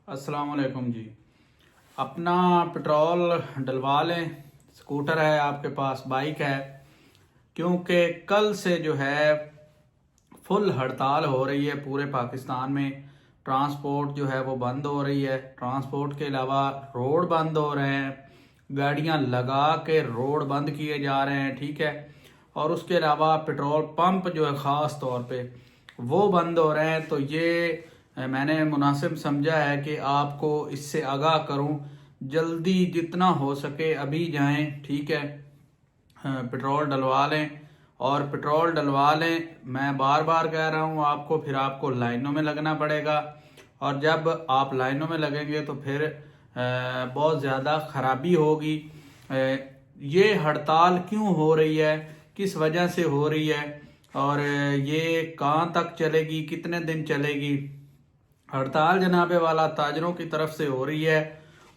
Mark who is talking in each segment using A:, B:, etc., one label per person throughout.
A: अस्सलाम वालेकुम जी। अपना पेट्रोल डलवा लें। स्कूटर है आपके पास, बाइक है, क्योंकि कल से जो है फुल हड़ताल हो रही है पूरे पाकिस्तान में। ट्रांसपोर्ट जो है वो बंद हो रही है। ट्रांसपोर्ट के अलावा रोड बंद हो रहे हैं, गाड़ियां लगा के रोड बंद किए जा रहे हैं, ठीक है। और उसके अलावा पेट्रोल पंप जो है ख़ास तौर पे वो बंद हो रहे हैं। तो ये मैंने मुनासिब समझा है कि आपको इससे आगाह करूं। जल्दी जितना हो सके अभी जाएं, ठीक है। पेट्रोल डलवा लें और पेट्रोल डलवा लें। मैं बार बार कह रहा हूँ आपको, फिर आपको लाइनों में लगना पड़ेगा और जब आप लाइनों में लगेंगे तो फिर बहुत ज़्यादा खराबी होगी। ये हड़ताल क्यों हो रही है, किस वजह से हो रही है और ये कहाँ तक चलेगी, कितने दिन चलेगी। हड़ताल जनाबे वाला ताजरों की तरफ से हो रही है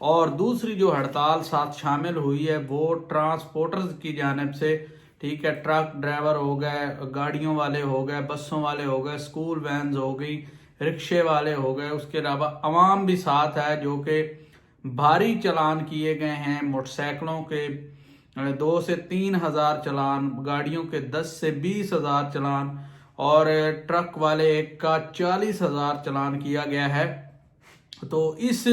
A: और दूसरी जो हड़ताल साथ शामिल हुई है वो ट्रांसपोर्टर्स की जानिब से, ठीक है। ट्रक ड्राइवर हो गए, गाड़ियों वाले हो गए, बसों वाले हो गए, स्कूल वैन्स हो गई, रिक्शे वाले हो गए। उसके अलावा अवाम भी साथ है जो कि भारी चालान किए गए हैं। मोटरसाइकिलों के 2 से 3 हज़ार चालान, गाड़ियों के 10 से 20 हज़ार चालान और ट्रक वाले एक का 40 हज़ार चालान किया गया है। तो इस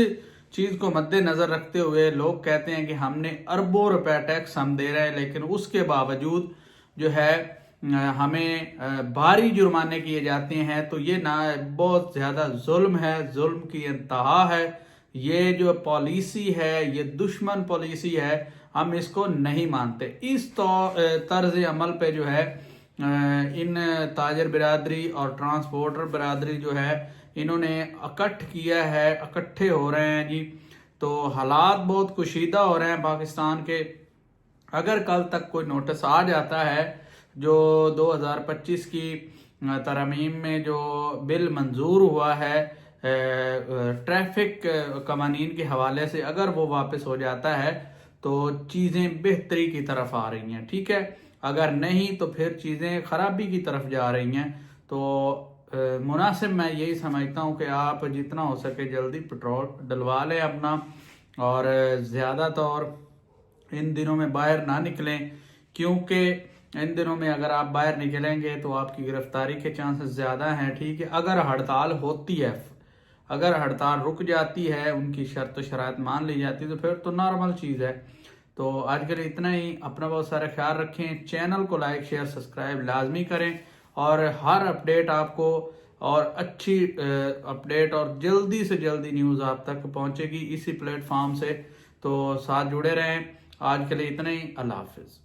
A: चीज़ को मद्देनज़र रखते हुए लोग कहते हैं कि हमने अरबों रुपए टैक्स हम दे रहे हैं, लेकिन उसके बावजूद जो है हमें भारी जुर्माने किए जाते हैं। तो ये ना बहुत ज़्यादा जुल्म है, जुल्म की इंतहा है। ये जो पॉलिसी है ये दुश्मन पॉलिसी है, हम इसको नहीं मानते। इस तर्ज अमल पे जो है इन ताजर बिरादरी और ट्रांसपोर्टर बिरादरी जो है इन्होंने इकट्ठे हो रहे हैं जी। तो हालात बहुत कुशीदा हो रहे हैं पाकिस्तान के। अगर कल तक कोई नोटिस आ जाता है जो 2025 की तरमीम में जो बिल मंजूर हुआ है ट्रैफिक कवानीन के हवाले से, अगर वो वापस हो जाता है तो चीज़ें बेहतरी की तरफ आ रही हैं, ठीक है। अगर नहीं तो फिर चीज़ें खराबी की तरफ जा रही हैं। तो मुनासिब मैं यही समझता हूँ कि आप जितना हो सके जल्दी पेट्रोल डलवा लें अपना और ज़्यादातर इन दिनों में बाहर ना निकलें, क्योंकि इन दिनों में अगर आप बाहर निकलेंगे तो आपकी गिरफ्तारी के चांसेस ज़्यादा हैं, ठीक है। अगर हड़ताल होती है, अगर हड़ताल रुक जाती है, उनकी शर्त शराइत मान ली जाती है तो फिर तो नॉर्मल चीज़ है। तो आज के लिए इतना ही। अपना बहुत सारा ख्याल रखें। चैनल को लाइक शेयर सब्सक्राइब लाजमी करें और हर अपडेट आपको और अच्छी अपडेट और जल्दी से जल्दी न्यूज़ आप तक पहुंचेगी इसी प्लेटफॉर्म से। तो साथ जुड़े रहें। आज के लिए इतना ही। अल्लाह हाफिज़।